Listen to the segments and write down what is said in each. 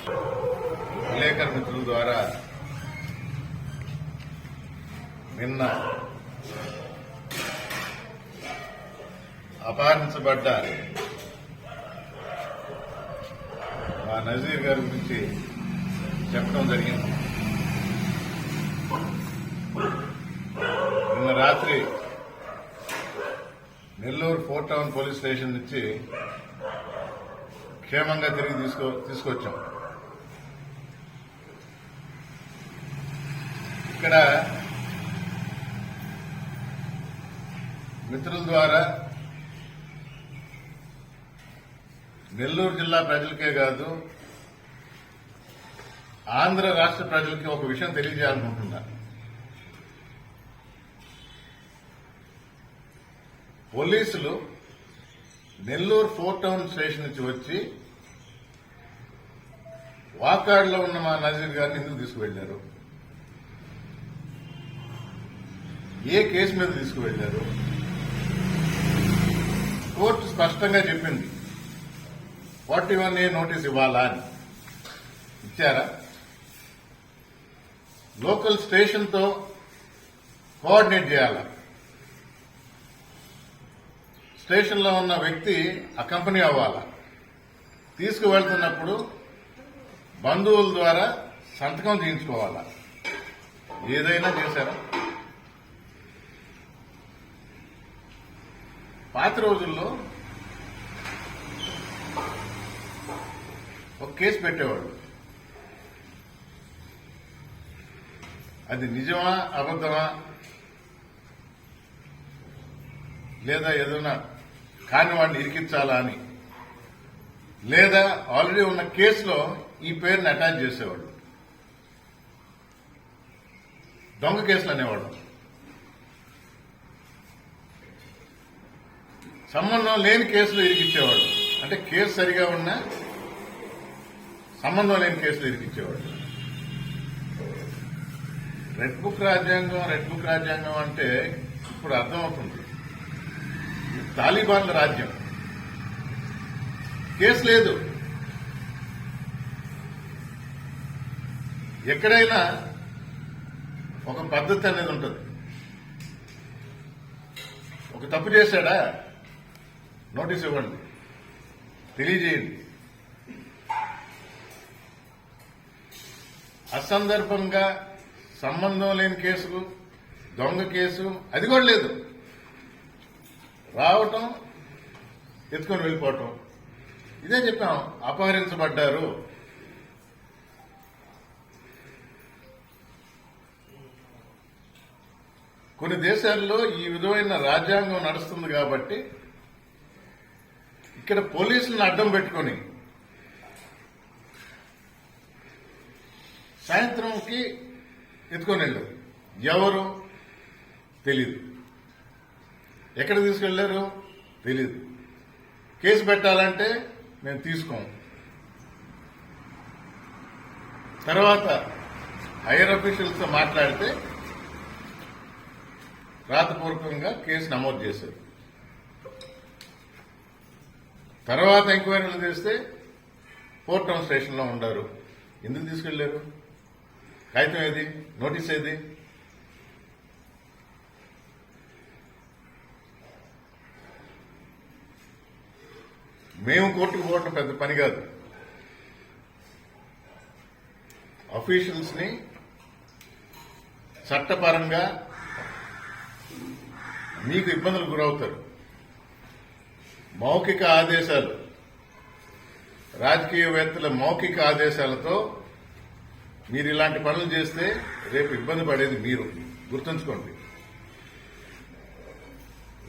విలేకరుల మిత్రుల ద్వారా నిన్న అపహరించబడ్డ మా నజీర్ గారి గురించి చెప్పడం జరిగింది. నిన్న రాత్రి Nellore fort town police station నుంచి క్షేమంగా తిరిగి తీసుకొచ్చాం. ఇక్కడ మిత్రుల ద్వారా నెల్లూరు జిల్లా ప్రజలకే కాదు, ఆంధ్ర రాష్ట్ర ప్రజలకి ఒక విషయం తెలియజేయాలనుకుంటున్నా. పోలీసులు నెల్లూరు ఫోర్ట్ టౌన్ స్టేషన్ నుంచి వచ్చి వాకాడ్లో ఉన్న మా నజీర్ గారిని ఎందుకు తీసుకువెళ్లారు, ఏ కేసు మీద తీసుకువెళ్లారు? కోర్టు స్పష్టంగా చెప్పింది 41A నోటీస్ ఇవ్వాలా అని. ఇచ్చారా? లోకల్ స్టేషన్తో కోఆర్డినేట్ చేయాలా? స్టేషన్లో ఉన్న వ్యక్తి అకంపెనీ అవ్వాలా? తీసుకువెళ్తున్నప్పుడు బంధువుల ద్వారా సంతకం చేయించుకోవాలా? ఏదైనా చేశారా? పాత రోజుల్లో ఒక కేసు పెట్టేవాడు. అది నిజమా అబద్దమా, లేదా ఏదైనా కాని వాడిని ఇరికించాలా అని, లేదా ఆల్రెడీ ఉన్న కేసులో ఈ పేరుని అటాచ్ చేసేవాడు. దొంగ కేసులు అనేవాడు. సంబంధం లేని కేసులు ఇరికిచ్చేవాడు. అంటే కేసు సరిగా ఉన్నా సంబంధం లేని కేసులు ఇరికిచ్చేవాడు. రెడ్ బుక్ రాజ్యాంగం అంటే ఇప్పుడు అర్థమవుతుంది. తాలిబాన్ల రాజ్యం. కేసు లేదు. ఎక్కడైనా ఒక పద్ధతి అనేది ఉంటుంది. ఒక తప్పు చేశాడా, నోటీస్ ఇవ్వండి, తెలియజేయండి. అసందర్భంగా సంబంధం లేని కేసులు, దొంగ కేసు, అది కూడా లేదు. రావటం, ఎత్తుకొని వెళ్ళిపోవటం. ఇదే చెప్పాం, అపహరించబడ్డారు. కొన్ని దేశాల్లో ఈ విధమైన రాజ్యాంగం నడుస్తుంది కాబట్టి ఇక్కడ పోలీసులను అడ్డం పెట్టుకొని సాయంత్రంకి ఎత్తుకొని వెళ్ళారు. ఎవరు తెలీదు. ఎక్కడ తీసుకెళ్లారు తెలీదు. కేసు పెట్టాలంటే మేము తీసుకోం. తర్వాత హైయర్ అఫీషియల్స్తో మాట్లాడితే రాతపూర్వకంగా కేసు నమోదు చేశారు. తర్వాత ఎంక్వైరీలు చేస్తే ఫోర్ట్ టౌన్ స్టేషన్లో ఉండారు. ఎందుకు తీసుకెళ్లారు? కాగితం ఏది? నోటీస్ ఏది? మేము కోర్టుకు పోవడం పెద్ద పని కాదు. అఫీషియల్స్ ని చట్టపరంగా మీకు ఇబ్బందులు గురవుతారు. మౌఖిక ఆదేశాలు, రాజకీయవేత్తల మౌఖిక ఆదేశాలతో మీరు ఇలాంటి పనులు చేస్తే రేపు ఇబ్బంది పడేది మీరు. గుర్తుంచుకోండి.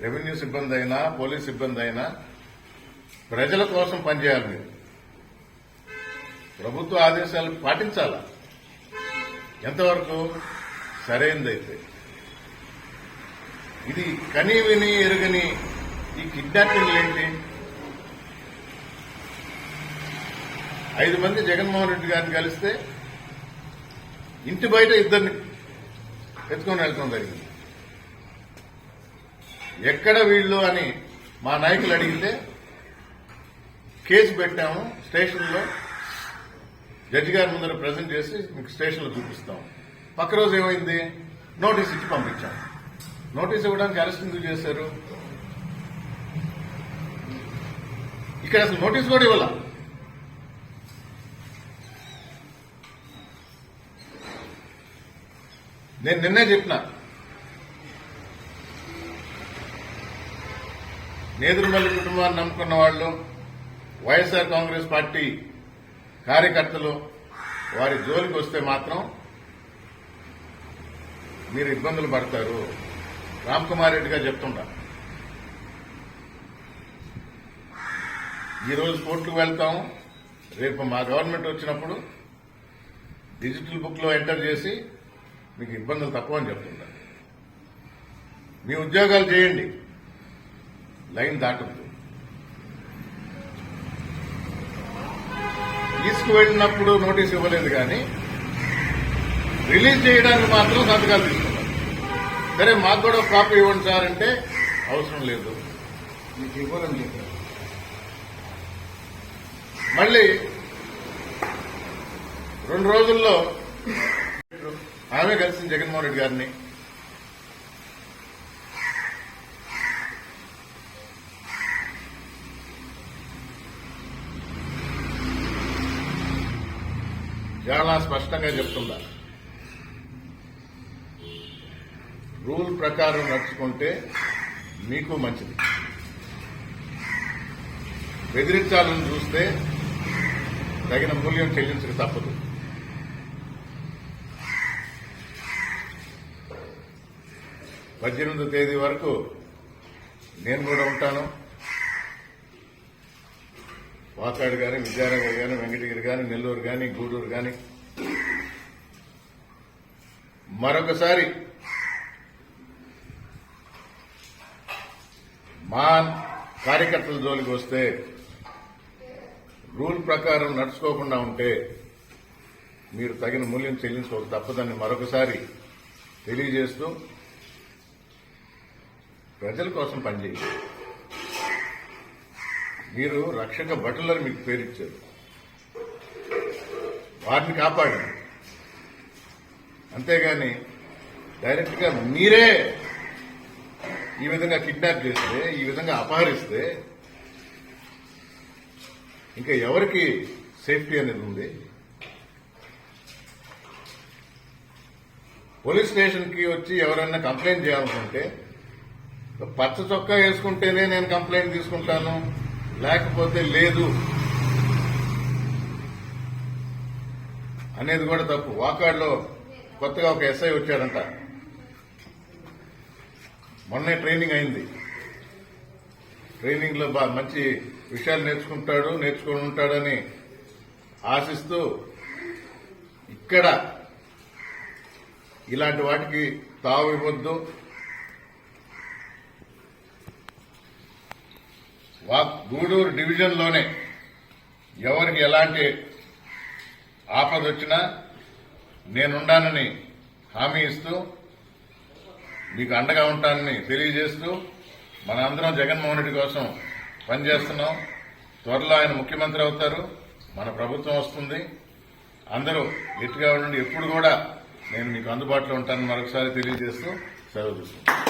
రెవెన్యూ సిబ్బంది అయినా, పోలీస్ సిబ్బంది అయినా ప్రజల కోసం పనిచేయాలి. మీరు ప్రభుత్వ ఆదేశాలు పాటించాలా? ఎంతవరకు సరైనదైతే. ఇది కని విని ఎరుగని ఈ కిడ్నాపింగ్లు ఏంటి? 5 మంది జగన్మోహన్ రెడ్డి గారిని కలిస్తే ఇంటి బయట 2 ఎత్తుకొని వెళ్తాం జరిగింది. ఎక్కడ వీళ్ళు అని మా నాయకులు అడిగితే కేసు పెట్టాము, స్టేషన్లో జడ్జి గారి ముందర ప్రజెంట్ చేసి మీకు స్టేషన్లో చూపిస్తాం. పక్క రోజు ఏమైంది, నోటీస్ ఇచ్చి పంపించాం. నోటీస్ ఇవ్వడానికి అరెస్ట్ ఎందుకు చేశారు? ఇక్కడ అసలు నోటీస్ కూడా ఇవ్వాల. నేను నిన్నే చెప్పిన, నేదురుమల్లి కుటుంబాన్ని నమ్ముకున్న వాళ్ళు, వైఎస్ఆర్ కాంగ్రెస్ పార్టీ కార్యకర్తలు వారి జోలికి వస్తే మాత్రం మీరు ఇబ్బందులు పడతారు. రామ్ కుమార్ రెడ్డి గారు చెప్తుంటా, ఈ రోజు కోర్టుకు వెళ్తాం, రేపు మా గవర్నమెంట్ వచ్చినప్పుడు డిజిటల్ బుక్ లో ఎంటర్ చేసి మీకు ఇబ్బందులు తప్పవని చెప్తుంటా. మీ ఉద్యోగాలు చేయండి, లైన్ దాటద్దు. తీసుకువెళ్ళినప్పుడు నోటీస్ ఇవ్వలేదు కానీ రిలీజ్ చేయడానికి మాత్రం సంతకాలు తీసుకున్నారు. సరే మాకు కూడా కాపీ ఇవ్వండి సార్ అంటే అవసరం లేదు, మీకు ఇవ్వాలని చెప్పారు. మళ్ళీ 2 రోజుల్లో ఆమె కలిసింది జగన్మోహన్ రెడ్డి గారిని. చాలా స్పష్టంగా చెప్తుందా, రూల్ ప్రకారం నడుచుకుంటే మీకు మంచిది, బెదిరించాలని చూస్తే తగిన మూల్యం చెల్లించక తప్పదు. పద్దెనిమిదో తేదీ వరకు నేను కూడా ఉంటాను. వాకాడు కానీ, విద్యానగర్ కానీ, వెంకటగిరి కానీ, నెల్లూరు కానీ, గూడూరు కానీ మరొకసారి మా కార్యకర్తల జోలికి వస్తే, రూల్ ప్రకారం నడుచుకోకుండా ఉంటే మీరు తగిన మూల్యం చెల్లించుకోక తప్పదని మరొకసారి తెలియజేస్తూ ప్రజల కోసం పనిచేయండి. మీరు రక్షక భటులని మీకు పేరిచ్చారు, వారిని కాపాడండి. అంతేగాని డైరెక్ట్ గా మీరే ఈ విధంగా కిడ్నాప్ చేస్తే, ఈ విధంగా అపహరిస్తే ఇంకా ఎవరికి సేఫ్టీ అనేది ఉంది? పోలీస్ స్టేషన్ కి వచ్చి ఎవరన్నా కంప్లైంట్ చేయాలనుకుంటే పచ్చ చొక్కా వేసుకుంటేనే నేను కంప్లైంట్ తీసుకుంటాను, లేకపోతే లేదు అనేది కూడా తప్పు. వాకాడ్లో కొత్తగా ఒక ఎస్ఐ వచ్చాడంట, మొన్నే ట్రైనింగ్ అయింది. ట్రైనింగ్ లో మంచి విషయాలు నేర్చుకుని ఉంటాడని ఆశిస్తూ ఇక్కడ ఇలాంటి వాటికి తావు ఇవ్వద్దు. గూడూరు డివిజన్లోనే ఎవరికి ఎలాంటి ఆపద వచ్చినా నేనుండానని హామీ ఇస్తూ మీకు అండగా ఉంటానని తెలియజేస్తూ మనందరం జగన్మోహన్ రెడ్డి కోసం పనిచేస్తున్నాం. త్వరలో ఆయన ముఖ్యమంత్రి అవుతారు, మన ప్రభుత్వం వస్తుంది. అందరూ గట్టిగా ఉండండి. ఎప్పుడు కూడా నేను మీకు అందుబాటులో ఉంటానని మరొకసారి తెలియజేస్తూ సెలవు తీసుకుంటాను.